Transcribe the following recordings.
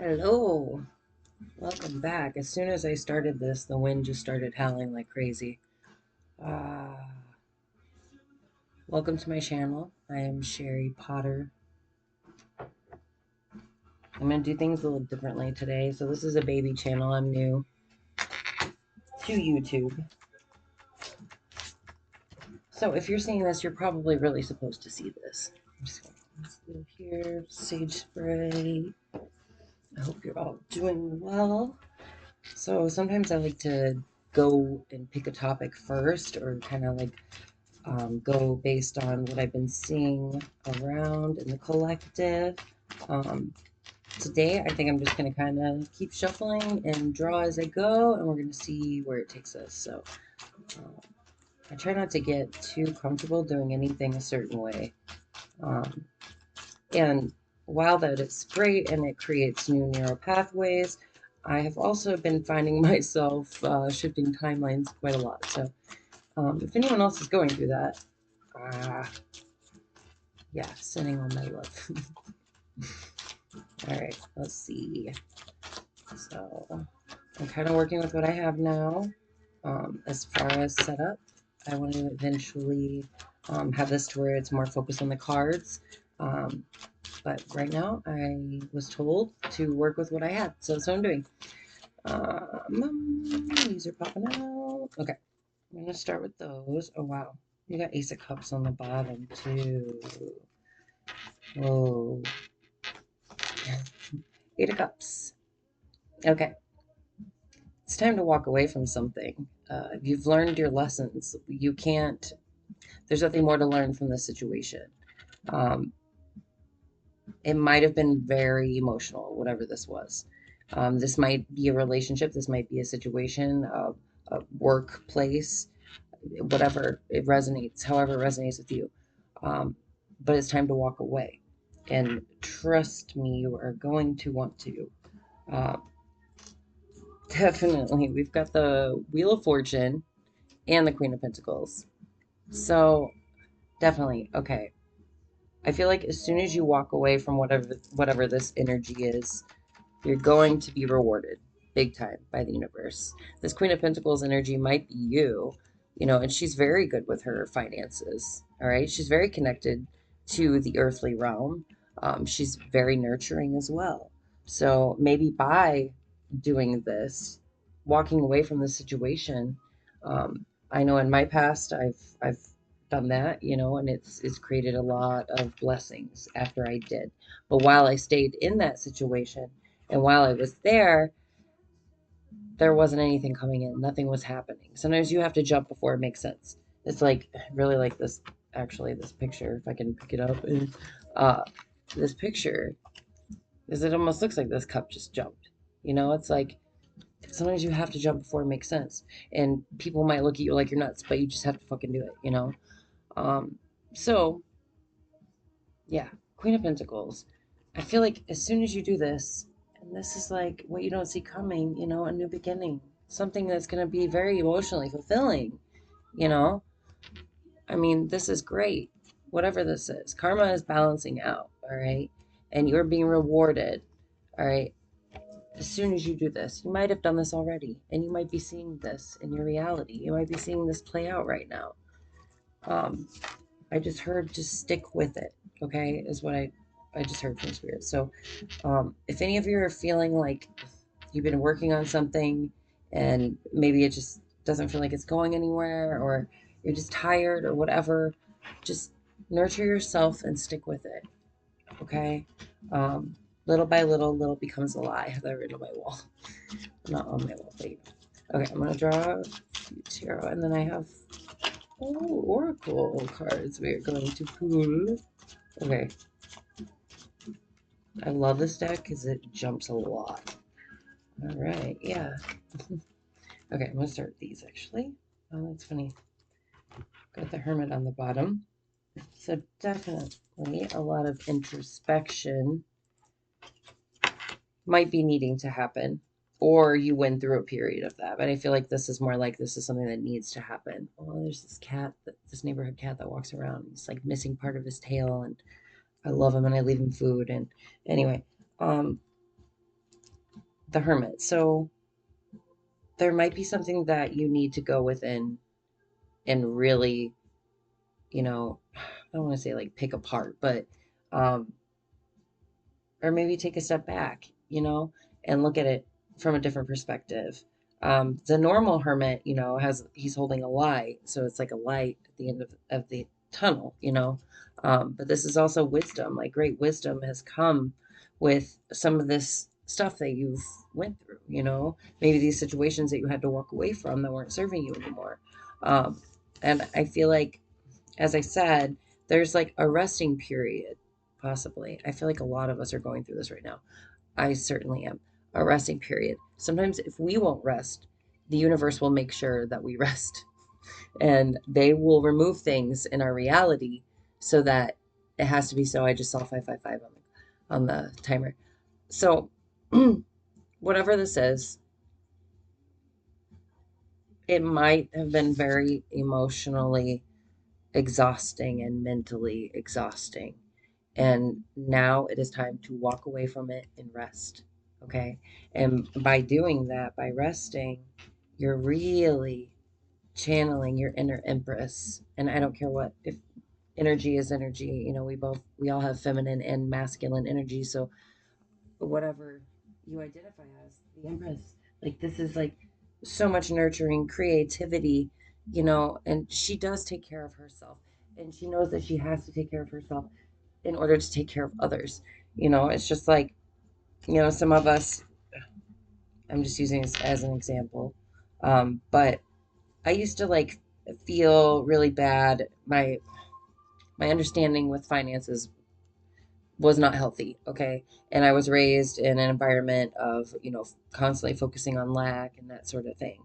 Hello, welcome back. As soon as I started this, the wind just started howling like crazy. Uh, Welcome to my channel. I am Shari Potter. I'm going to do things a little differently today. So, this is a baby channel. I'm new to YouTube. So, if you're seeing this, you're probably really supposed to see this. I'm just going to put this little here, sage spray. I hope you're all doing well. So, sometimes I like to go and pick a topic first, or kind of like go based on what I've been seeing around in the collective. Um, Today, I think I'm just going to kind of keep shuffling and draw as I go, and we're going to see where it takes us. So, uh, I try not to get too comfortable doing anything a certain way. Um, and while that is great and it creates new neural pathways, I have also been finding myself shifting timelines quite a lot. So, if anyone else is going through that, uh, yeah, sending all my love. All right, let's see. So I'm kind of working with what I have now. As far as setup, I want to eventually have this to where it's more focused on the cards. Um, but right now, I was told to work with what I had, so that's what I'm doing. These are popping out. Okay, I'm gonna start with those. Oh wow, you got Ace of Cups on the bottom too. Whoa. Eight of Cups. Okay, it's time to walk away from something. You've learned your lessons. You can't, there's nothing more to learn from this situation. Um, it might have been very emotional, whatever this was. This might be a relationship, this might be a situation, a workplace, whatever it resonates, however it resonates with you. Um, but it's time to walk away. And trust me, you are going to want to. Uh, Definitely. We've got the Wheel of Fortune and the Queen of Pentacles. So definitely, okay. I feel like as soon as you walk away from whatever this energy is, you're going to be rewarded big time by the universe. This Queen of Pentacles energy might be you, and she's very good with her finances. All right, she's very connected to the earthly realm. She's very nurturing as well. So maybe by doing this, walking away from the situation, I know in my past I've done that, and it's created a lot of blessings after I did. But while I stayed in that situation, and while I was there wasn't anything coming in. Nothing was happening. Sometimes you have to jump before it makes sense. It's like really like this, actually, this picture, if I can pick it up. Uh, this picture, because it almost looks like this cup just jumped. It's like sometimes you have to jump before it makes sense. And people might look at you like you're nuts, but you just have to fucking do it. Um, so, yeah, Queen of Pentacles. I feel like as soon as you do this, and this is like what you don't see coming, a new beginning, something that's going to be very emotionally fulfilling, you know? I mean, this is great. Whatever this is, karma is balancing out, all right? And you're being rewarded, all right? As soon as you do this, you might have done this already, and you might be seeing this in your reality. You might be seeing this play out right now. Um, I just heard just stick with it, okay, is what I just heard from Spirit. So if any of you are feeling like you've been working on something and maybe it just doesn't feel like it's going anywhere, or you're just tired or whatever, just nurture yourself and stick with it, okay? Little by little, little becomes a lie. I have that written on my wall. Not on my wall, but okay, I'm going to draw a few tarot, and then I have oracle cards we are going to pull. Okay, I love this deck because it jumps a lot. All right, yeah. Okay, I'm gonna start with these actually. Oh, that's funny. Got the Hermit on the bottom. So definitely a lot of introspection might be needing to happen, or you went through a period of that. But I feel like this is more like this is something that needs to happen. Oh, there's this cat, this neighborhood cat that walks around. He's like missing part of his tail, and I love him and I leave him food. And anyway, um, the Hermit. So there might be something that you need to go within and really, I don't want to say like pick apart, but um, or maybe take a step back, and look at it from a different perspective. The normal hermit, he's holding a light, so it's like a light at the end of the tunnel, but this is also wisdom. Like great wisdom has come with some of this stuff that you've went through, maybe these situations that you had to walk away from that weren't serving you anymore. Um, and I feel like, as I said, there's like a resting period, possibly. I feel like a lot of us are going through this right now. I certainly am. A resting period. Sometimes, if we won't rest, the universe will make sure that we rest, and they will remove things in our reality so that it has to be so. I just saw 555 on the timer. So, whatever this is, it might have been very emotionally exhausting and mentally exhausting. And now it is time to walk away from it and rest. Okay. And by doing that, by resting, you're really channeling your inner empress. And I don't care what, if energy is energy, we all have feminine and masculine energy. So whatever you identify as, the empress, like this is like so much nurturing creativity, and she does take care of herself. And she knows that she has to take care of herself in order to take care of others. It's just like, some of us, I'm just using this as an example. But I used to like feel really bad. My understanding with finances was not healthy. Okay. And I was raised in an environment of, constantly focusing on lack and that sort of thing.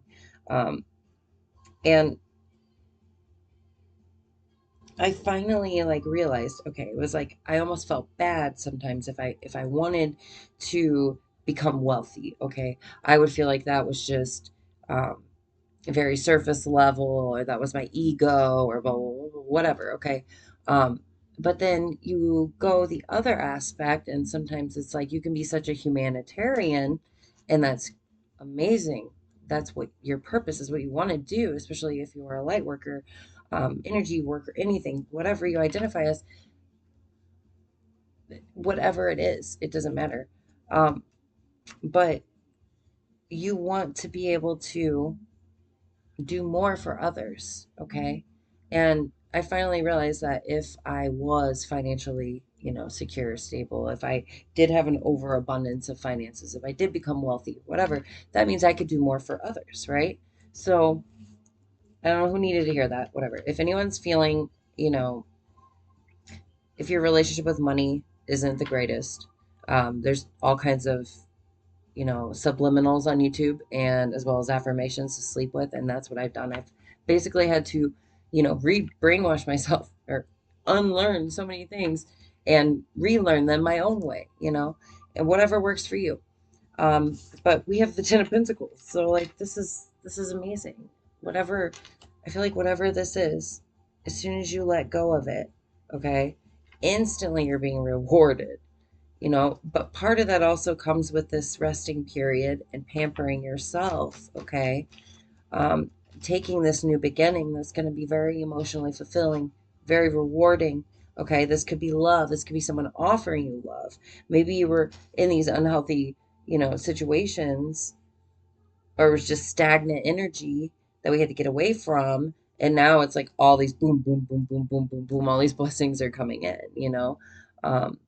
And I finally like realized, okay, it was like I almost felt bad sometimes if I wanted to become wealthy, okay? I would feel like that was just um very surface level, or that was my ego, or blah, blah, blah, whatever, okay? Um but then you go the other aspect, and sometimes it's like you can be such a humanitarian, and that's amazing. That's what your purpose is, what you want to do, especially if you are a light worker, energy worker, anything, whatever you identify as, whatever it is, it doesn't matter. Um, but you want to be able to do more for others, okay? And I finally realized that if I was financially, secure, stable, if I did have an overabundance of finances, if I did become wealthy, whatever, that means I could do more for others, right? So I don't know who needed to hear that, whatever. If anyone's feeling, you know, if your relationship with money isn't the greatest, there's all kinds of, subliminals on YouTube, and as well as affirmations to sleep with. And that's what I've done. I've basically had to, brainwash myself, or unlearn so many things and relearn them my own way, and whatever works for you. But we have the Ten of Pentacles, so like this is amazing. Whatever, I feel like whatever this is, as soon as you let go of it, okay, instantly you're being rewarded. But part of that also comes with this resting period and pampering yourself, okay? um, Taking this new beginning that's going to be very emotionally fulfilling, very rewarding. Okay, this could be love. This could be someone offering you love. Maybe you were in these unhealthy, situations, or it was just stagnant energy that we had to get away from. And now it's like all these boom, boom, boom, boom, boom, boom, boom, all these blessings are coming in. Um,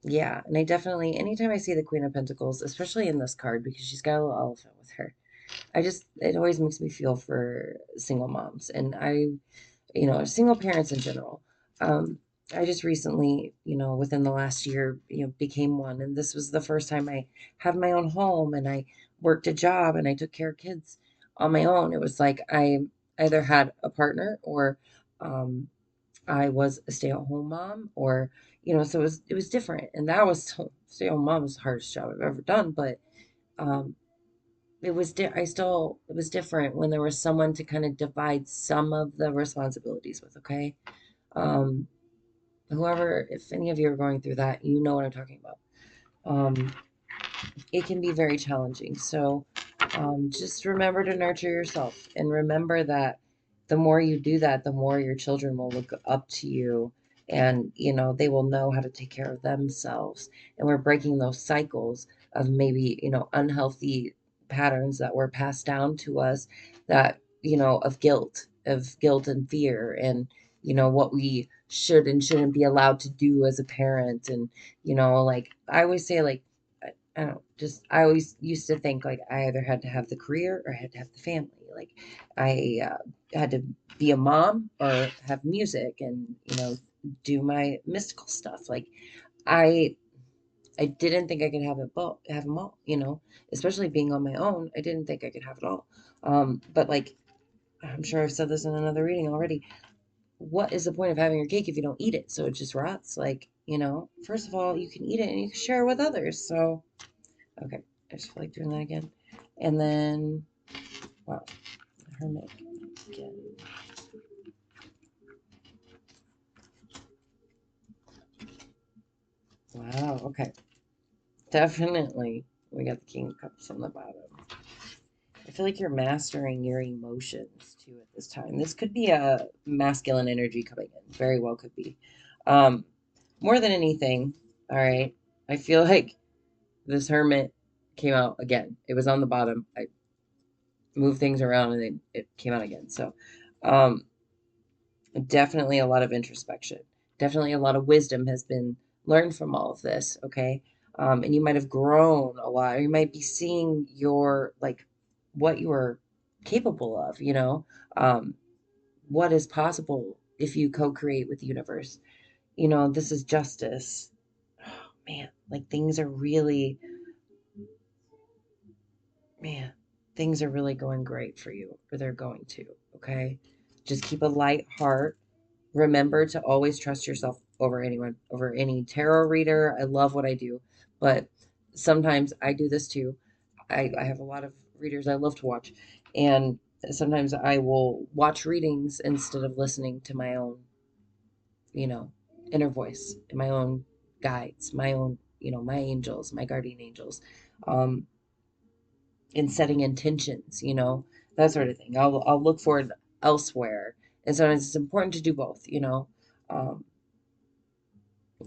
yeah, and I definitely, anytime I see the Queen of Pentacles, especially in this card, because she's got a little elephant with her, it always makes me feel for single moms, and single parents in general. Um, I just recently, within the last year, became one, and this was the first time I had my own home, and I worked a job, and I took care of kids on my own. It was like I either had a partner, or um, I was a stay-at-home mom, or so it was different, and that was stay-at-home mom was the hardest job I've ever done, but um, it was different when there was someone to kind of divide some of the responsibilities with, okay? Um, Whoever, if any of you are going through that, you know what I'm talking about. Um, it can be very challenging. So just remember to nurture yourself and remember that the more you do that, the more your children will look up to you and, they will know how to take care of themselves. And we're breaking those cycles of maybe, unhealthy patterns that were passed down to us that, of guilt and fear and, what we should and shouldn't be allowed to do as a parent. And, like I always say, like, I don't know, just I always used to think like I either had to have the career or I had to have the family. Like I had to be a mom or have music and do my mystical stuff. Like I I didn't think I could have them all. Especially being on my own. I didn't think I could have it all. But like I'm sure I've said this in another reading already. What is the point of having your cake if you don't eat it? So it just rots. Like first of all, you can eat it and you can share it with others. So okay, I just feel like doing that again. And then, wow, hermit again. Wow, okay. Definitely, we got the King of Cups on the bottom. I feel like you're mastering your emotions too at this time. This could be a masculine energy coming in. Very well could be. Um, More than anything, all right, I feel like this hermit came out again. It was on the bottom. I moved things around and it came out again. So, um, definitely a lot of introspection. Definitely a lot of wisdom has been learned from all of this, okay? And you might have grown a lot, or you might be seeing like, what you are capable of, um, what is possible if you co create with the universe. This is justice. Oh, man, like man, things are really going great for you, or they're going to, okay? Just keep a light heart. Remember to always trust yourself over anyone, over any tarot reader. I love what I do, but sometimes I do this too. I have a lot of readers I love to watch, and sometimes I will watch readings instead of listening to my own, you know, inner voice, and my own guides, my own, my angels, my guardian angels, um, and setting intentions, that sort of thing. I'll look for it elsewhere, and sometimes it's important to do both, Um,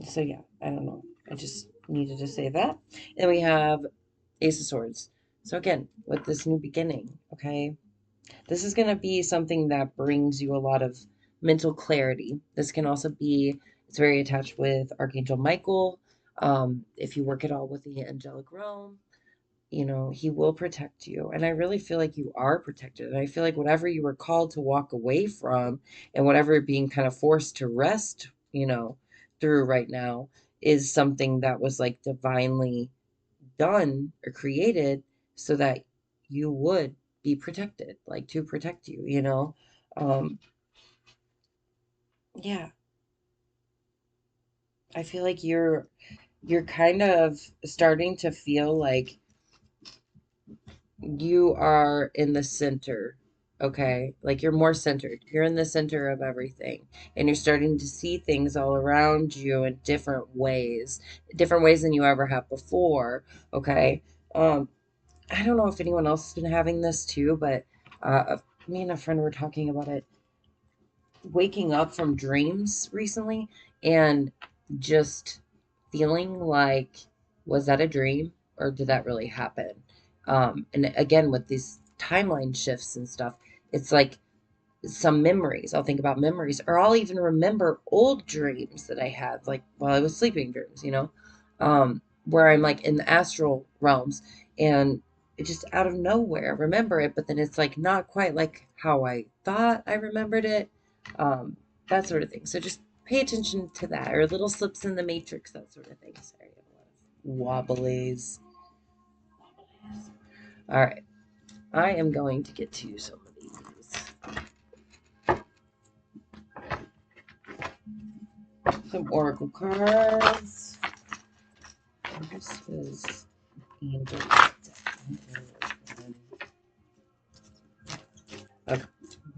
So yeah, I don't know. I just needed to say that. And we have Ace of Swords. So again, with this new beginning, okay, this is going to be something that brings you a lot of mental clarity. This can also be, it's very attached with Archangel Michael. If you work at all with the angelic realm, he will protect you. And I really feel like you are protected. And I feel like whatever you were called to walk away from and whatever being kind of forced to rest, through right now is something that was like divinely done or created so that you would be protected, like to protect you. Um, yeah, I feel like you're kind of starting to feel like you are in the center, okay? Like you're more centered. You're in the center of everything, and you're starting to see things all around you in different ways than you ever have before, okay? Um, I don't know if anyone else has been having this too, but me and a friend were talking about it, waking up from dreams recently and just feeling like, was that a dream or did that really happen? And again, with these timeline shifts and stuff, it's like some memories. I'll think about memories, or I'll even remember old dreams that I had, like while I was sleeping dreams, where I'm like in the astral realms and it just out of nowhere remember it, but then it's like not quite like how I thought I remembered it. Um, that sort of thing. So just pay attention to that, or little slips in the matrix, that sort of thing. Sorry, I have a lot of wobblies. All right, I am going to get to some of these. Some oracle cards. This is angel. Okay,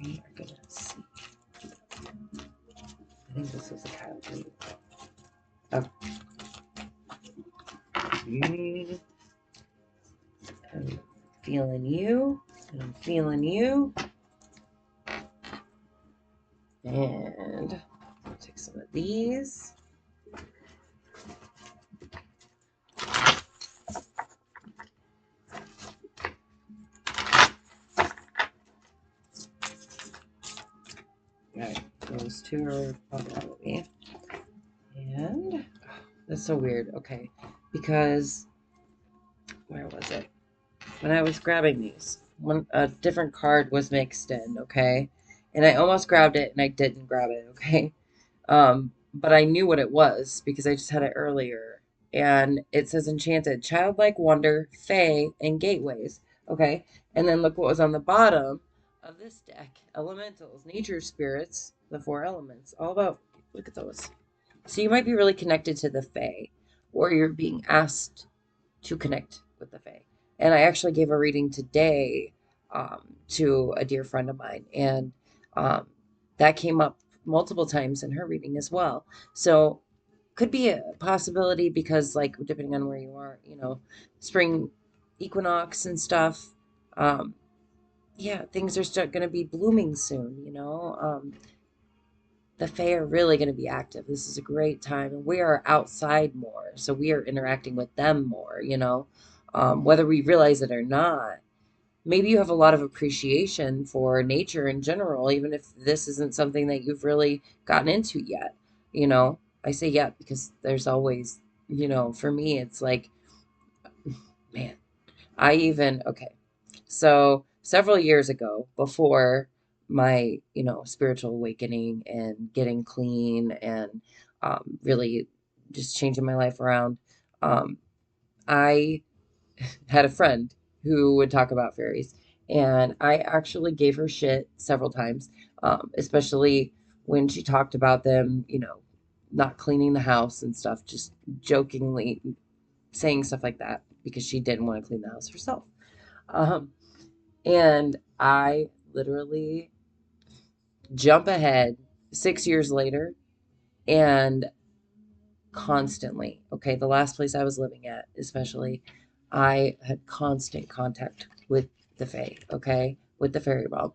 we are gonna see. I think this is a cat. Okay. feeling you, and I'm feeling you. And take some of these. Alright, those two are probably. And that's so weird. Okay, because where was it? When I was grabbing these, a different card was mixed in. Okay, and I almost grabbed it and I didn't grab it. Okay, but I knew what it was because I just had it earlier. And it says enchanted, childlike wonder, fae, and gateways. Okay. And then look what was on the bottom of this deck. Elementals, nature spirits, the four elements. All about, look at those. So you might be really connected to the fae, or you're being asked to connect with the fae. And I actually gave a reading today to a dear friend of mine, and um, that came up multiple times in her reading as well. So could be a possibility because, like, depending on where you are, spring equinox and stuff. Um, yeah, things are start going to be blooming soon. The Fae are really going to be active. This is a great time, and we are outside more, so we are interacting with them more. Whether we realize it or not. Maybe you have a lot of appreciation for nature in general, even if this isn't something that you've really gotten into yet. I say yet because there's always, for me, it's like, man, okay. So several years ago, before my, spiritual awakening and getting clean and really just changing my life around, I had a friend who would talk about fairies, and I actually gave her shit several times, especially when she talked about them, not cleaning the house and stuff, just jokingly saying stuff like that because she didn't want to clean the house herself. Um, and I literally jump ahead 6 years later and constantly, okay, the last place I was living at, especially, I had constant contact with the Fae, okay, with the fairy realm.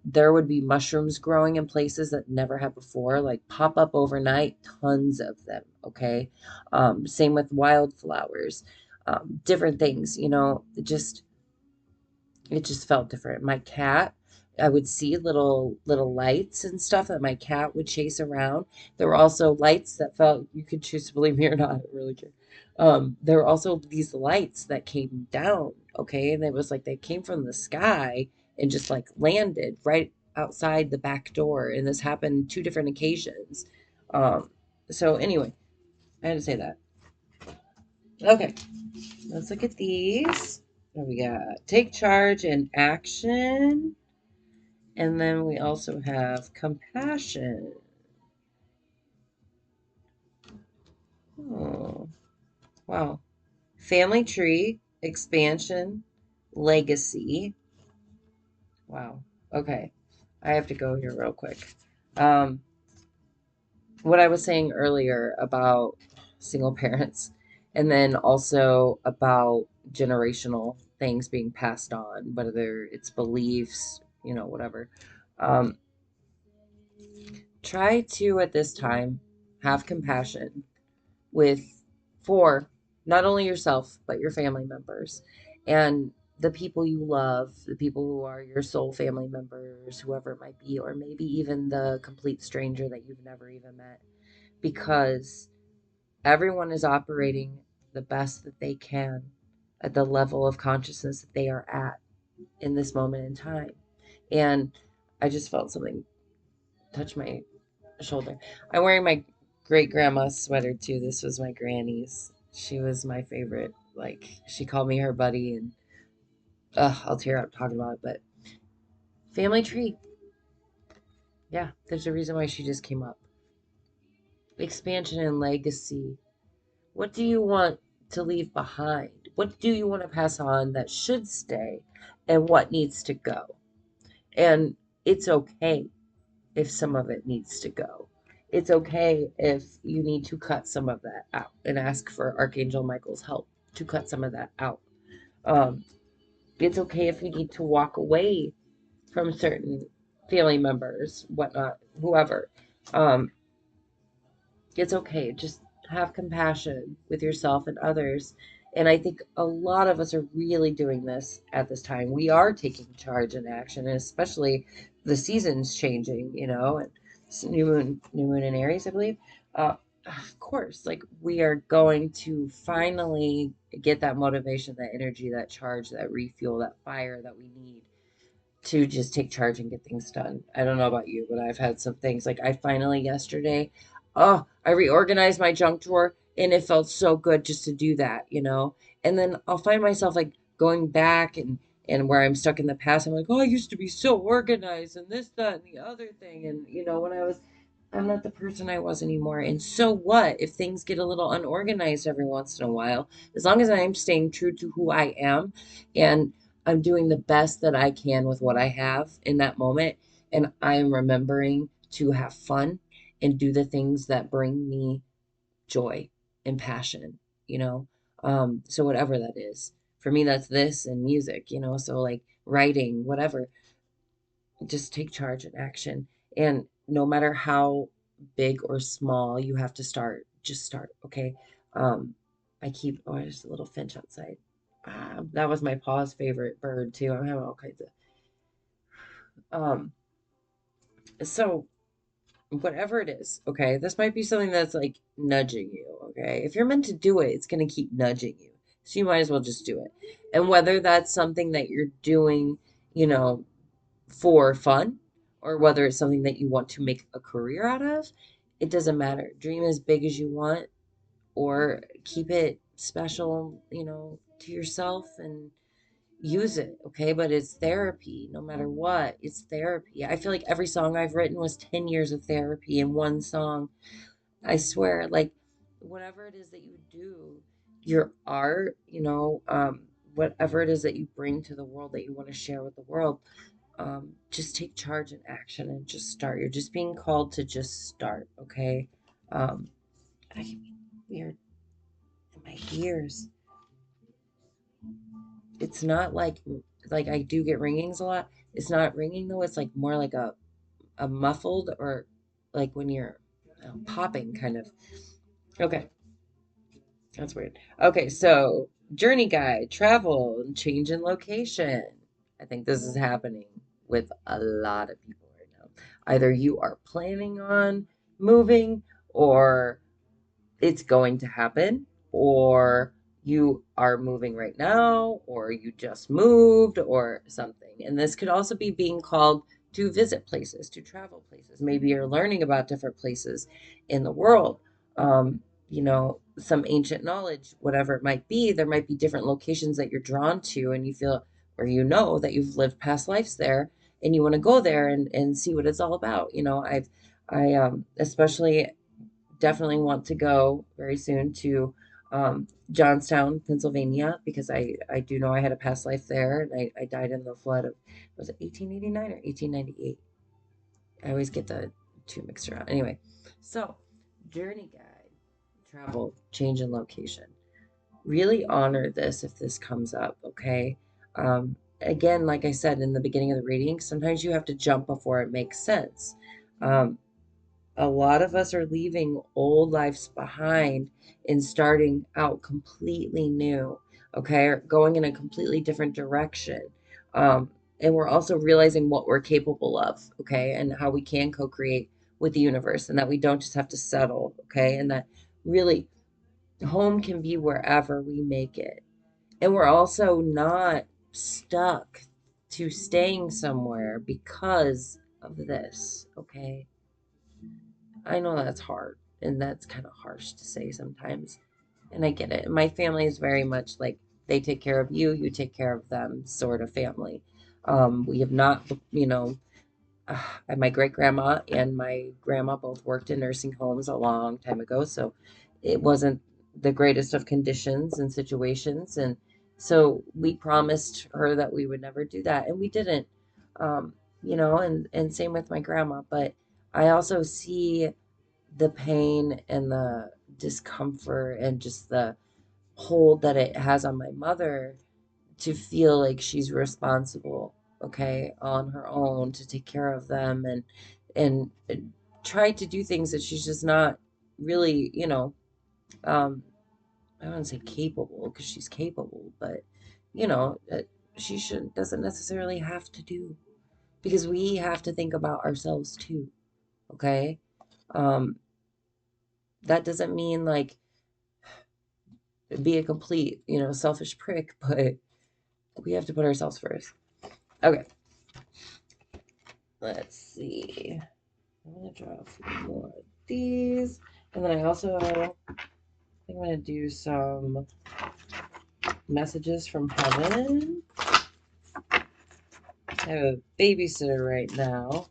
There would be mushrooms growing in places that never had before, like pop up overnight, tons of them, okay. Same with wildflowers, different things, it just felt different. My cat, I would see little lights and stuff that my cat would chase around. There were also lights that felt, you could choose to believe me or not, I don't really care. There were also these lights that came down, okay, and it was like they came from the sky and just like landed right outside the back door. And this happened two different occasions. Um, so anyway, I had to say that. Okay, let's look at these. What we got? Take charge and action. And then we also have compassion. Oh, wow. Family tree, expansion, legacy. Wow. Okay. I have to go here real quick. Um, what I was saying earlier about single parents, and then also about generational things being passed on, whether it's beliefs, whatever. Um, Try to, at this time, have compassion with for not only yourself but your family members and the people you love, the people who are your soul family members, whoever it might be, or maybe even the complete stranger that you've never even met, because everyone is operating the best that they can at the level of consciousness that they are at in this moment in time. And I just felt something touch my shoulder. I'm wearing my great grandma's sweater too. This was my granny's. She was my favorite. Like, she called me her buddy, and I'll tear up talking about it. But family tree, yeah, there's a reason why she just came up. Expansion and legacy. What do you want to leave behind? What do you want to pass on that should stay, and what needs to go? And it's okay if some of it needs to go. It's okay if you need to cut some of that out and ask for Archangel Michael's help to cut some of that out. Um, It's okay if you need to walk away from certain family members, whatnot, whoever. Um, it's okay. Just have compassion with yourself and others. And I think a lot of us are really doing this at this time. We are taking charge and action, and especially the seasons changing, and it's new moon in Aries, I believe. Of course, like we are going to finally get that motivation, that energy, that charge, that refuel, that fire that we need to just take charge and get things done. I don't know about you, but I've had some things like I finally yesterday, oh, I reorganized my junk drawer and it felt so good just to do that. And then I'll find myself like going back and where I'm stuck in the past, I'm like, oh, I used to be so organized and this, that, and the other thing. And when I'm not the person I was anymore. And so what if things get a little unorganized every once in a while? As long as I'm staying true to who I am and I'm doing the best that I can with what I have in that moment. And I'm remembering to have fun and do the things that bring me joy and passion, you know? So whatever that is. For me, that's this and music. So like writing, whatever, just take charge and action. And no matter how big or small you have to start, just start. Okay. Um, there's a little finch outside. That was my paw's favorite bird too. I'm having all kinds of, so whatever it is, okay, this might be something that's like nudging you. Okay. If you're meant to do it, it's going to keep nudging you. So you might as well just do it. And whether that's something that you're doing, you know, for fun or whether it's something that you want to make a career out of, it doesn't matter. Dream as big as you want or keep it special, to yourself and use it, okay? But it's therapy no matter what. It's therapy. I feel like every song I've written was 10 years of therapy in one song. I swear, like whatever it is that you do, your art, whatever it is that you bring to the world that you want to share with the world, just take charge and action and just start. You're just being called to just start, okay? Um, I get weird in my ears. It's not like I do get ringings a lot. It's not ringing though. It's like more like a muffled or like when you're popping kind of. Okay, that's weird. Okay, so journey guide, travel, change in location. I think this is happening with a lot of people right now. Either you are planning on moving or it's going to happen, or you are moving right now, or you just moved, or something. And this could also be being called to visit places, to travel places. Maybe you're learning about different places in the world. Some ancient knowledge, whatever it might be, there might be different locations that you're drawn to, and you feel, or that you've lived past lives there, and you want to go there and see what it's all about. Especially definitely want to go very soon to Johnstown, Pennsylvania, because I do know I had a past life there and I died in the flood of, was it 1889 or 1898? I always get the two mixed around. Anyway, so journey guide, travel, change in location. Really honor this if this comes up, okay? Again, like I said in the beginning of the reading, sometimes you have to jump before it makes sense. Um, a lot of us are leaving old lives behind and starting out completely new, okay, or going in a completely different direction. Um, and we're also realizing what we're capable of, okay, and how we can co create with the universe, and that we don't just have to settle, okay, and that really home can be wherever we make it. And we're also not stuck to staying somewhere because of this, okay? I know that's hard and that's kind of harsh to say sometimes. And I get it. My family is very much like they take care of you, you take care of them sort of family. We have not, uh, my great grandma and my grandma both worked in nursing homes a long time ago. So it wasn't the greatest of conditions and situations. And so we promised her that we would never do that. And we didn't, and same with my grandma. But I also see the pain and the discomfort and just the hold that it has on my mother to feel like she's responsible, okay, on her own to take care of them and try to do things that she's just not really, um, I don't want to say capable because she's capable, but she should doesn't necessarily have to do because we have to think about ourselves too, okay? Um, that doesn't mean like be a complete, selfish prick, but we have to put ourselves first. Okay, let's see. I'm gonna draw a few more of these, and then I also think I'm gonna do some messages from heaven. I have a babysitter right now.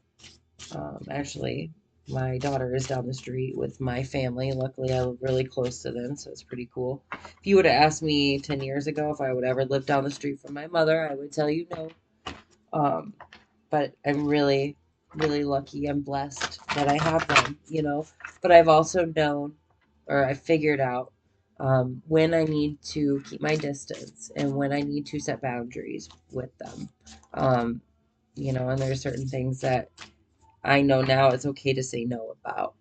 Actually, my daughter is down the street with my family. Luckily, I live really close to them, so it's pretty cool. If you would have asked me 10 years ago if I would ever live down the street from my mother, I would tell you no. Um, but I'm really, really lucky and blessed that I have them. But I've also known, or I figured out, when I need to keep my distance and when I need to set boundaries with them. And there's certain things that I know now it's okay to say no about.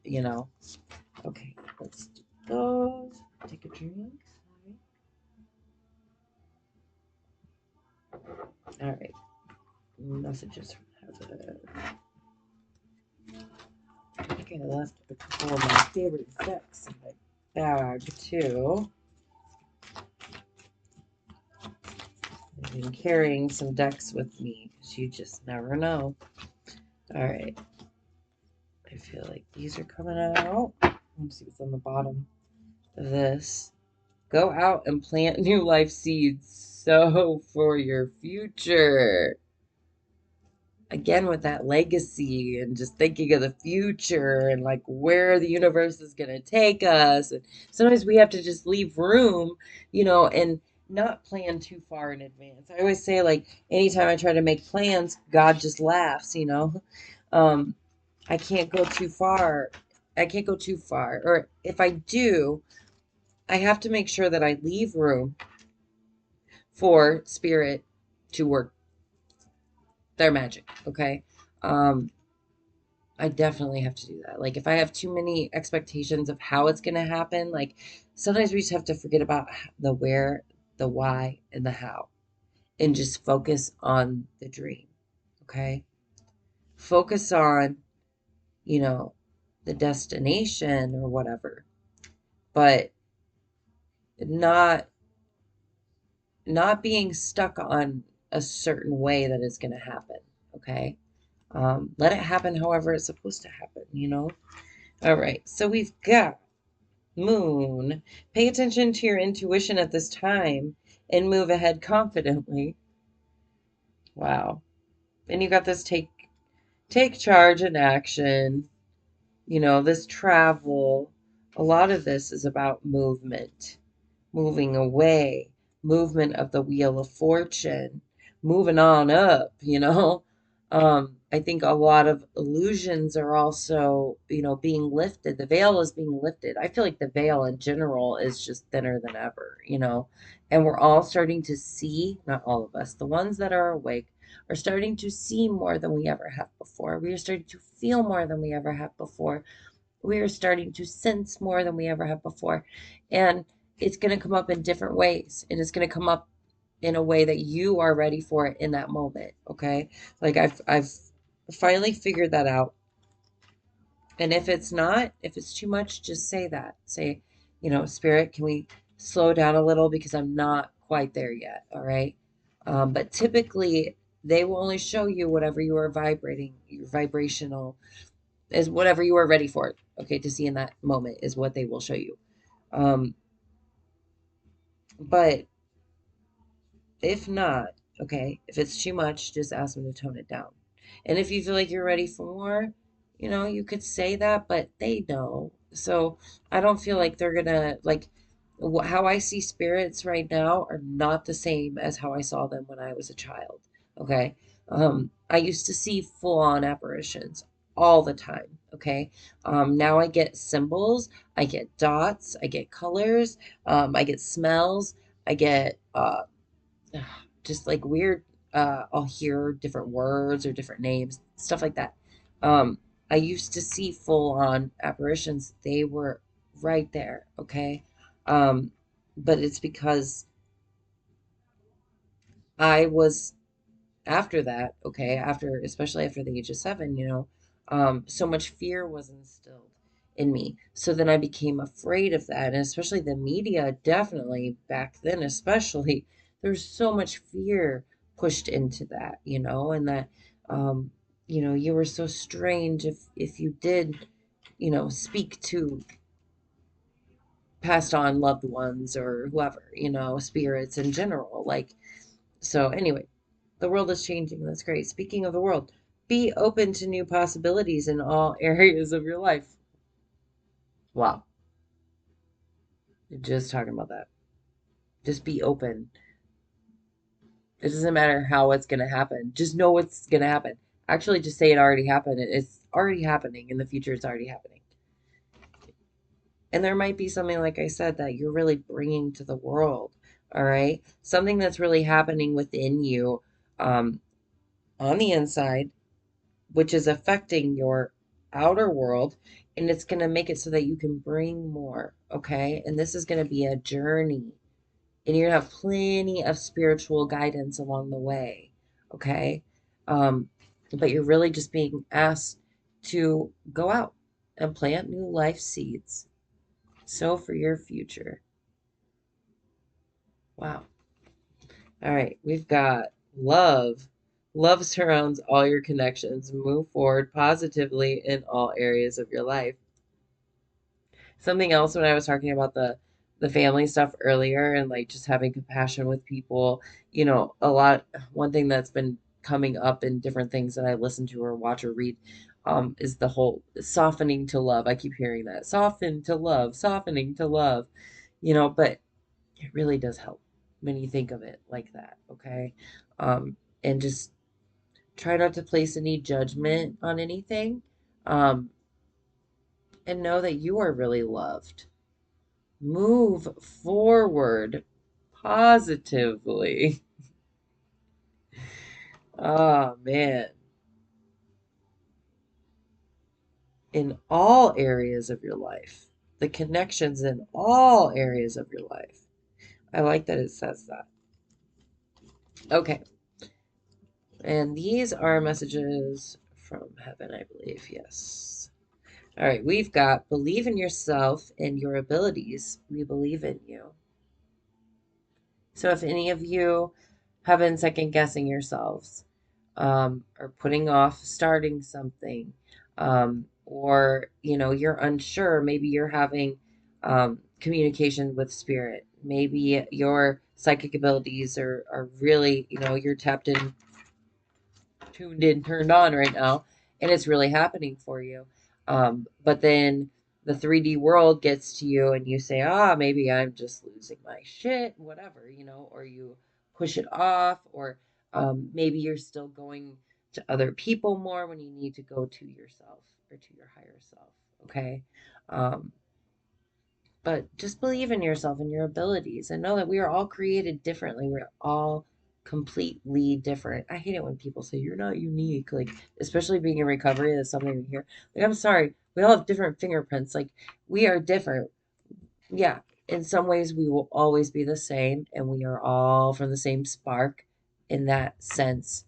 Okay, let's do those. Take a drink. All right. Messages from heaven. I think I left a couple of my favorite decks in my bag too. I've been carrying some decks with me because you just never know. All right. I feel like these are coming out. Let's see what's on the bottom of this. Go out and plant new life seeds. Sow for your future. Again, with that legacy and just thinking of the future and like where the universe is going to take us. And sometimes we have to just leave room, and not plan too far in advance. I always say, like, anytime I try to make plans, God just laughs. Um, I can't go too far. I can't go too far. Or if I do, I have to make sure that I leave room for spirit to work their magic. Okay. Um, I definitely have to do that. Like, if I have too many expectations of how it's going to happen, like, sometimes we just have to forget about the where, the why, and the how, and just focus on the dream. Okay. Focus on, you know, the destination or whatever, but not not being stuck on a certain way that is going to happen. Okay. Let it happen however it's supposed to happen. All right. So we've got Moon. Pay attention to your intuition at this time and move ahead confidently. Wow. And you got this take charge and action. This travel. A lot of this is about movement. Moving away, movement of the wheel of fortune, moving on up. I think a lot of illusions are also, being lifted. The veil is being lifted. I feel like the veil in general is just thinner than ever. And we're all starting to see, not all of us, the ones that are awake are starting to see more than we ever have before. We are starting to feel more than we ever have before. We are starting to sense more than we ever have before. And it's going to come up in different ways. And it's going to come up in a way that you are ready for it in that moment. Okay. Like I've finally figured that out. And if it's not, if it's too much, just say that. Say, Spirit, can we slow down a little because I'm not quite there yet. All right. But typically, they will only show you whatever you are vibrating, your vibrational is whatever you are ready for, okay, to see in that moment is what they will show you. Um, but if not, okay, if it's too much, just ask them to tone it down. And if you feel like you're ready for more, you could say that, but they know. So I don't feel like they're gonna like how I see spirits right now are not the same as how I saw them when I was a child. Okay. I used to see full on apparitions all the time. Okay. Now I get symbols, I get dots, I get colors, I get smells, I get just like weird, I'll hear different words or different names, stuff like that. Um, I used to see full on apparitions. They were right there, okay? Um, but it's because I was after that, okay, after especially after the age of 7, so much fear was instilled in me. So then I became afraid of that, and especially the media, definitely back then, especially there's so much fear pushed into that, and that, um, you were so strange if you did, speak to passed on loved ones or whoever, spirits in general, like so anyway, the world is changing. That's great. Speaking of the world, be open to new possibilities in all areas of your life. Wow. Just talking about that. Just be open. It doesn't matter how it's going to happen. Just know what's going to happen. Actually, just say it already happened. It's already happening. In the future, it's already happening. And there might be something, like I said, that you're really bringing to the world. All right. Something that's really happening within you, um, on the inside, which is affecting your outer world, and it's going to make it so that you can bring more, okay? And this is going to be a journey, and you're going to have plenty of spiritual guidance along the way, okay? um, but you're really just being asked to go out and plant new life seeds, sow for your future. Wow. All right, we've got love. Love surrounds all your connections. Move forward positively in all areas of your life. Something else when I was talking about the family stuff earlier and like just having compassion with people, a lot one thing that's been coming up in different things that I listen to or watch or read, is the whole softening to love. I keep hearing that. Soften to love, softening to love, but it really does help when you think of it like that, okay? And just try not to place any judgment on anything, um, and know that you are really loved. Move forward positively. Oh man, in all areas of your life, the connections in all areas of your life. I like that it says that. Okay, and these are messages from heaven, I believe. Yes. All right, we've got believe in yourself and your abilities. We believe in you. So if any of you have been second guessing yourselves, or putting off starting something, or you're unsure, maybe you're having communication with spirit, maybe your psychic abilities are really, you're tapped in, tuned in, turned on right now, and it's really happening for you. But then the 3D world gets to you and you say, maybe I'm just losing my shit, whatever, or you push it off, or maybe you're still going to other people more when you need to go to yourself or to your higher self. Okay. Um, but just believe in yourself and your abilities and know that we are all created differently. We're all completely different. I hate it when people say you're not unique, like especially being in recovery, that's something we hear. Like, I'm sorry, we all have different fingerprints. Like, we are different. Yeah, in some ways we will always be the same, and we are all from the same spark. In that sense,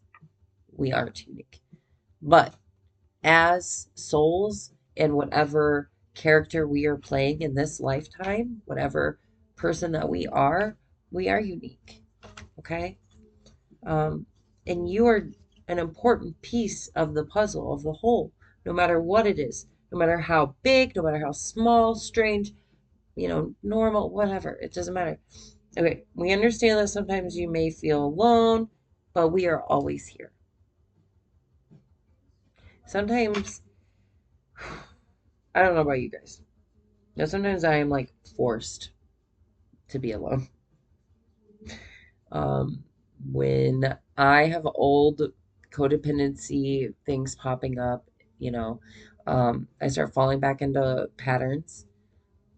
we aren't unique. But as souls and whatever character we are playing in this lifetime, whatever person that we are unique. Okay? Um, and you are an important piece of the puzzle, of the whole, no matter what it is, no matter how big, no matter how small, strange, normal, whatever. It doesn't matter. Okay, we understand that sometimes you may feel alone, but we are always here. Sometimes, I don't know about you guys. Now, sometimes I am like forced to be alone. Um, when I have old codependency things popping up, I start falling back into patterns.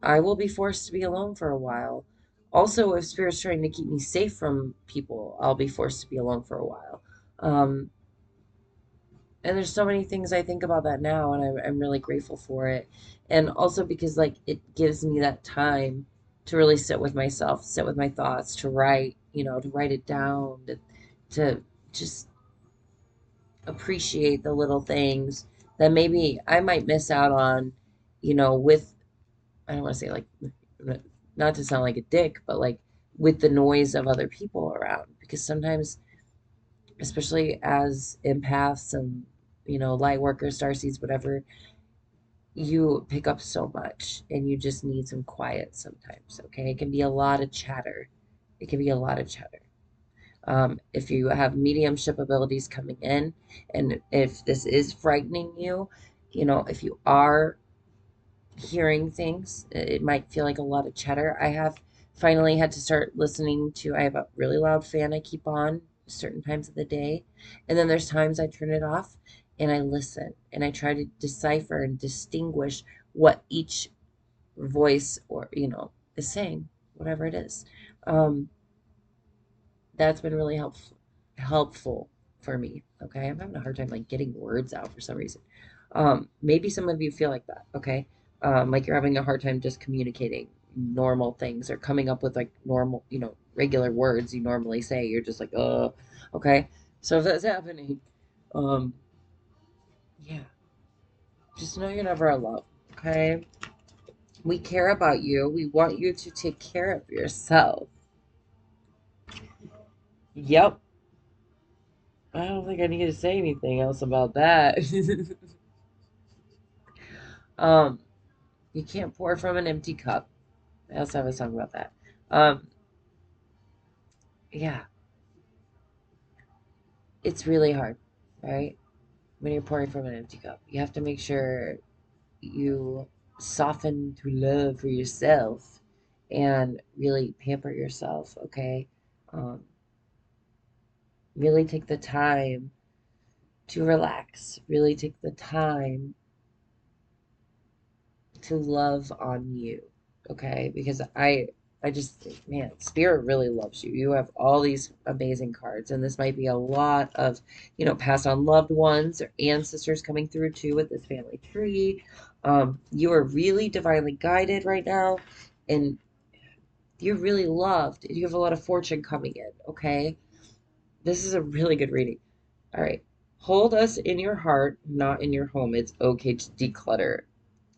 I will be forced to be alone for a while. Also, if spirit's trying to keep me safe from people, I'll be forced to be alone for a while. Um, and there's so many things I think about that now, and I'm really grateful for it. And also because like it gives me that time to really sit with myself, sit with my thoughts, to write, to write it down, to just appreciate the little things that maybe I might miss out on, with, I don't want to say like, not to sound like a dick, but like with the noise of other people around. Because sometimes, especially as empaths and, light workers, starseeds, whatever, you pick up so much and you just need some quiet sometimes. Okay. It can be a lot of chatter. It can be a lot of chatter. If you have mediumship abilities coming in, and if this is frightening you, if you are hearing things, it might feel like a lot of chatter. I have finally had to start listening to, I have a really loud fan I keep on certain times of the day. And then there's times I turn it off and I listen and I try to decipher and distinguish what each voice or, is saying, whatever it is. Um, that's been really helpful for me. Okay. I'm having a hard time like getting words out for some reason. Maybe some of you feel like that. Okay. Like you're having a hard time just communicating normal things or coming up with like normal, regular words you normally say. You're just like, okay. So if that's happening, um, yeah, just know you're never alone. Okay. We care about you. We want you to take care of yourself. Yep. I don't think I need to say anything else about that. um, you can't pour from an empty cup. I also have a song about that. Um, yeah, it's really hard, right? When you're pouring from an empty cup, you have to make sure you soften through love for yourself and really pamper yourself, okay? Um, really take the time to relax. Really take the time to love on you, okay? Because I just think, man, spirit really loves you. You have all these amazing cards, and this might be a lot of, passed on loved ones or ancestors coming through too with this family tree. You are really divinely guided right now, and you're really loved. You have a lot of fortune coming in, okay? This is a really good reading. All right. Hold us in your heart, not in your home. It's okay to declutter.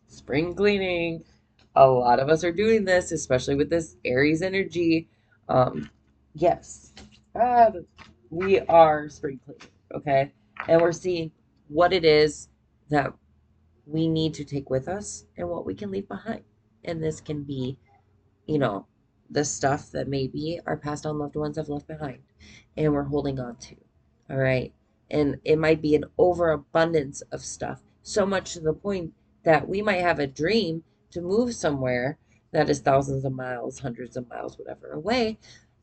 Spring cleaning. A lot of us are doing this, especially with this Aries energy. Yes, uh, we are spring cleaning, okay? And we're seeing what it is that we need to take with us and what we can leave behind. And this can be, you know, the stuff that maybe our past on loved ones have left behind and we're holding on to. All right. And it might be an overabundance of stuff, so much to the point that we might have a dream to move somewhere that is thousands of miles, hundreds of miles, whatever away.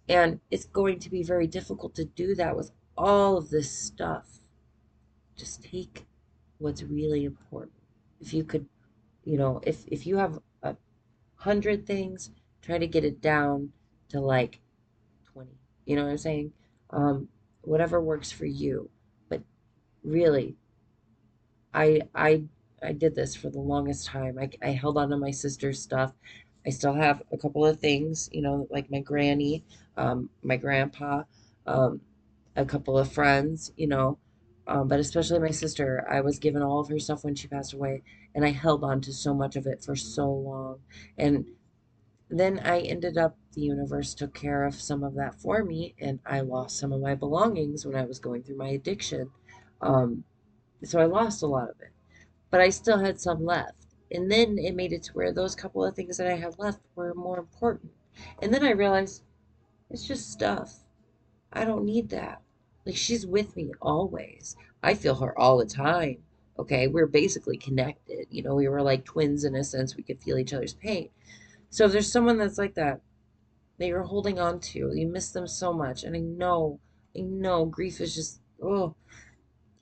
And it's going to be very difficult to do that with all of this stuff. Just take what's really important. If you could, if you have 100 things, try to get it down to like 20. You know what I'm saying? Whatever works for you. But really, I I I did this for the longest time. I held on to my sister's stuff. I still have a couple of things, like my granny, my grandpa, um, a couple of friends, but especially my sister. I was given all of her stuff when she passed away, and I held on to so much of it for so long. And then I ended up, the universe took care of some of that for me, and I lost some of my belongings when I was going through my addiction. Um, so I lost a lot of it, but I still had some left. And then it made it to where those couple of things that I had left were more important. And then I realized it's just stuff. I don't need that. Like, she's with me always. I feel her all the time. Okay, we're basically connected. We were like twins in a sense. We could feel each other's pain. So if there's someone that's like that you're holding on to. You miss them so much. And I know grief is just, oh,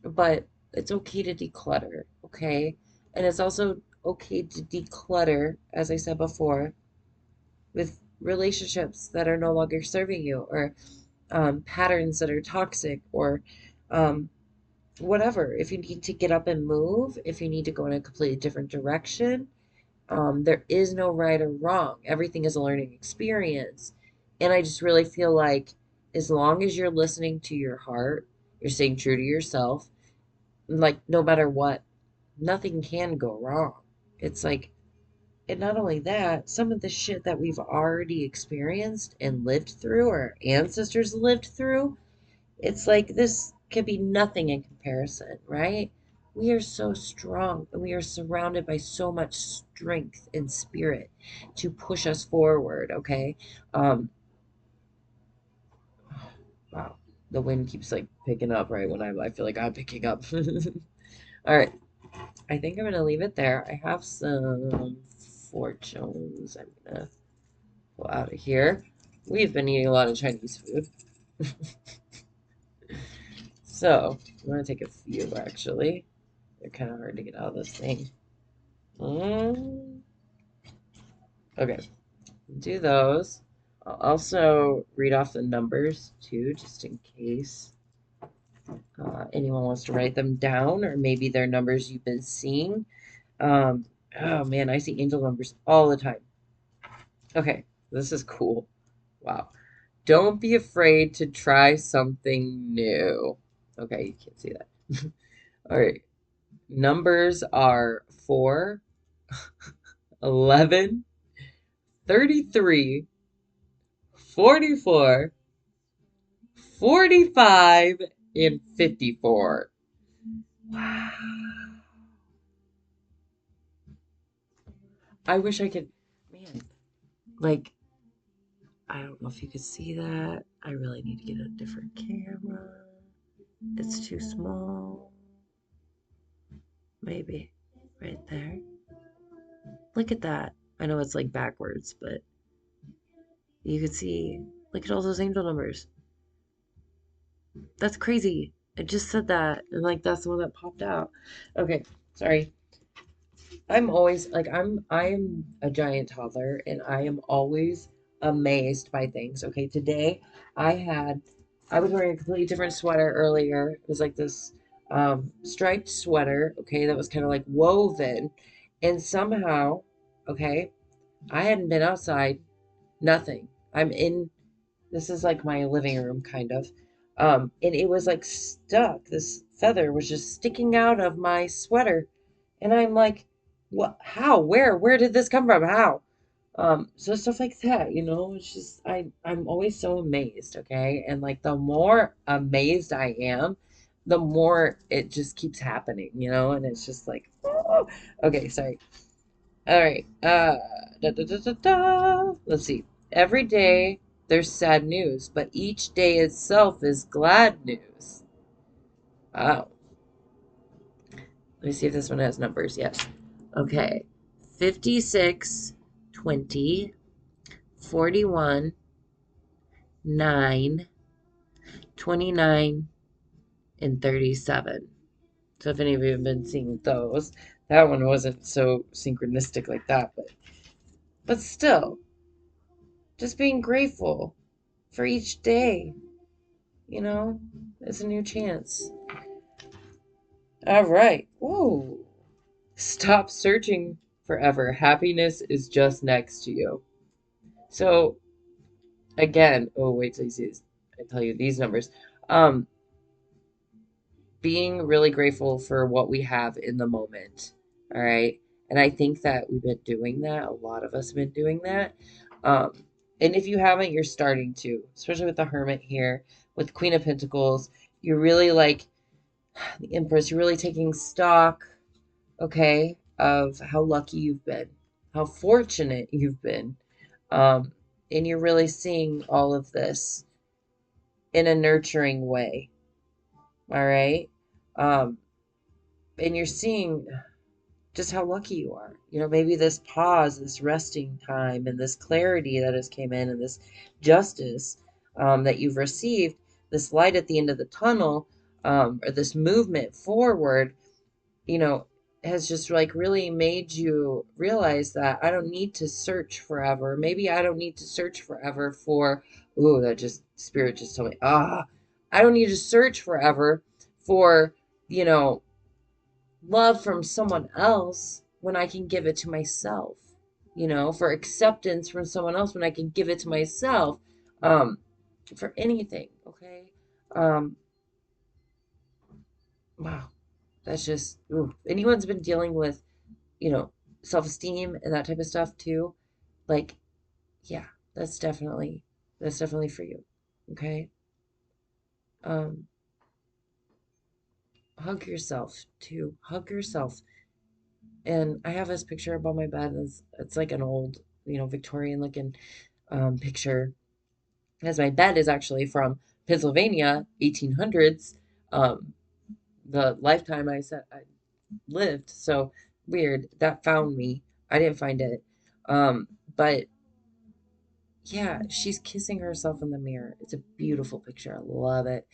but it's okay to declutter, okay? And it's also okay to declutter, as I said before, with relationships that are no longer serving you, or patterns that are toxic, or um, whatever. If you need to get up and move, if you need to go in a completely different direction, there is no right or wrong. Everything is a learning experience. And I just really feel like as long as you're listening to your heart, you're staying true to yourself, like no matter what, nothing can go wrong. It's like, and not only that, some of the shit that we've already experienced and lived through, our ancestors lived through, it's like this could be nothing in comparison, right? We are so strong and we are surrounded by so much strength and spirit to push us forward, okay? Um, wow, the wind keeps like picking up right when I feel like I'm picking up. All right, I think I'm gonna leave it there. I have some fortunes I'm gonna pull out of here. We've been eating a lot of Chinese food. So I'm gonna take a few actually. They're kind of hard to get out of this thing. Okay, do those. I'll also read off the numbers too, just in case anyone wants to write them down, or maybe they're numbers you've been seeing. Um, oh man, I see angel numbers all the time. Okay, this is cool. Wow. Don't be afraid to try something new. Okay, you can't see that. All right. Numbers are 4, 11, 33, 44, 45, and 54. Wow. I wish I could, man, like, I don't know if you could see that. I really need to get a different camera. It's too small. Maybe right there. Look at that. I know it's like backwards, but you could see, look at all those angel numbers. That's crazy. I just said that, and like that's the one that popped out. Okay, sorry. I'm always like I'm a giant toddler and I am always amazed by things. Okay, today I was wearing a completely different sweater earlier. It was like this striped sweater, okay, that was kind of like woven, and somehow, okay, I hadn't been outside, nothing. I'm in this is like my living room kind of. And it was like stuck. This feather was just sticking out of my sweater. And I'm like, what, how, where did this come from? How? So stuff like that, you know, it's just I'm always so amazed, okay? And like the more amazed I am, the more it just keeps happening, you know, and it's just like, oh. Okay, sorry. All right. Da, da, da, da, da. Let's see. Every day there's sad news, but each day itself is glad news. Wow. Let me see if this one has numbers. Yes. Okay. 56, 20, 41, 9, 29, and 37. So if any of you have been seeing those, that one wasn't so synchronistic like that, but still, just being grateful for each day. You know, it's a new chance. All right. Whoa. Stop searching forever. Happiness is just next to you. So again, oh wait till you see this. I tell you these numbers. Um, being really grateful for what we have in the moment. All right. And I think that we've been doing that. A lot of us have been doing that. Um, and if you haven't, you're starting to, especially with the Hermit here, with Queen of Pentacles. You're really like the Empress, you're really taking stock, okay, of how lucky you've been, how fortunate you've been. Um, and you're really seeing all of this in a nurturing way, all right? Um, and you're seeing just how lucky you are. You know, maybe this pause, this resting time, and this clarity that has came in, and this justice that you've received, this light at the end of the tunnel, or this movement forward, you know, has just like really made you realize that I don't need to search forever. Maybe I don't need to search forever for, ooh, that just, spirit just told me, I don't need to search forever for, you know, love from someone else when I can give it to myself, for acceptance from someone else when I can give it to myself, um, for anything, okay? Um, wow, that's just, ooh. Anyone's been dealing with, you know, self-esteem and that type of stuff too, like, yeah, that's definitely, for you, okay? Um, hug yourself too. Hug yourself. And I have this picture above my bed. It's like an old, Victorian looking picture, as my bed is actually from Pennsylvania, 1800s, um, the lifetime I lived. So weird. That found me. I didn't find it. But yeah, she's kissing herself in the mirror. It's a beautiful picture. I love it.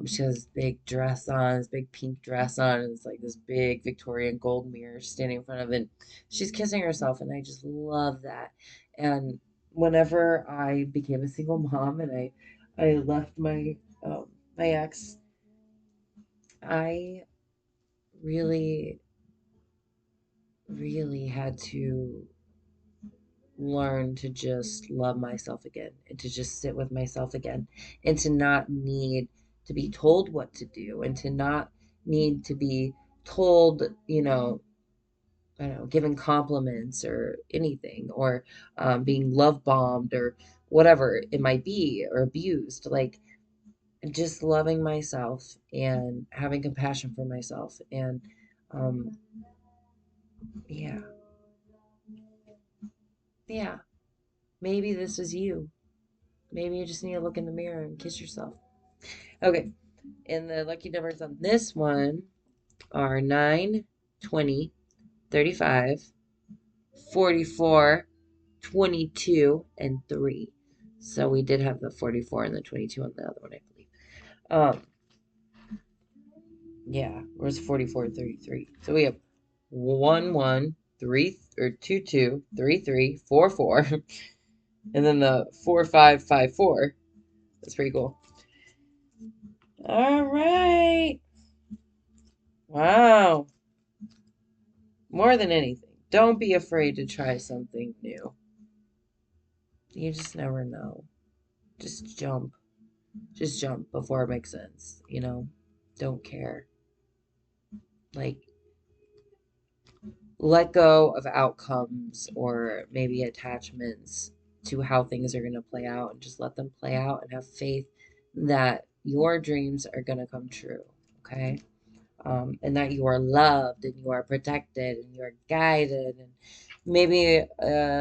She has this big dress on, this big pink dress on, and it's like this big Victorian gold mirror standing in front of it. She's kissing herself, and I just love that. And whenever I became a single mom and I left my ex, I really, really had to learn to just love myself again and to just sit with myself again and to not need to be told what to do and to not need to be told, I don't know, given compliments or anything, or being love bombed or whatever it might be, or abused. Like, just loving myself and having compassion for myself. And um, yeah, yeah, maybe this is you. Maybe you just need to look in the mirror and kiss yourself. Okay, and the lucky numbers on this one are 9, 20, 35, 44, 22, and 3. So we did have the 44 and the 22 on the other one, I believe. Um, yeah, where's 44 and 33? So we have 1, 1, 3, or 2, 2, 3, 3, 4, 4, and then the 4, 5, 5, 4. That's pretty cool. All right. Wow. More than anything, don't be afraid to try something new. You just never know. Just jump. Just jump before it makes sense. Don't care. Like, let go of outcomes or maybe attachments to how things are going to play out, and just let them play out and have faith that your dreams are going to come true. Okay? And that you are loved and you are protected and you are guided, and maybe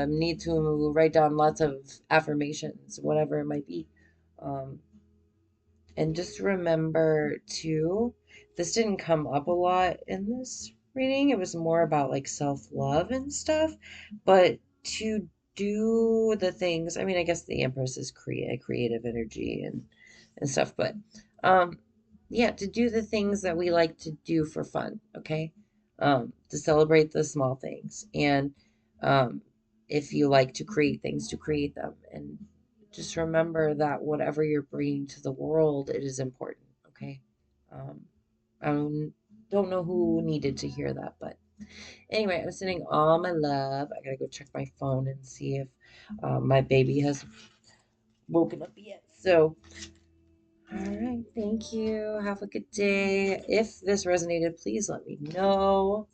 need to write down lots of affirmations, whatever it might be. Um, and just remember too, this didn't come up a lot in this reading. It was more about like self-love and stuff, but to do the things, I mean, I guess the Empress is creative energy and stuff, but um yeah, to do the things that we like to do for fun, okay? To celebrate the small things, and um if you like to create things, to create them, and just remember that whatever you're bringing to the world, it is important, okay? Um, I don't know who needed to hear that, but anyway, I'm sending all my love. I gotta go check my phone and see if my baby has woken up yet. So, all right, thank you. Have a good day. If this resonated, please let me know.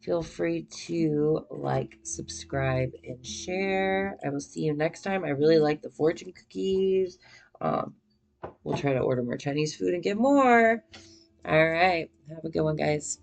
Feel free to like, subscribe, and share. I will see you next time. I really like the fortune cookies. Um, we'll try to order more Chinese food and get more. All right. Have a good one, guys.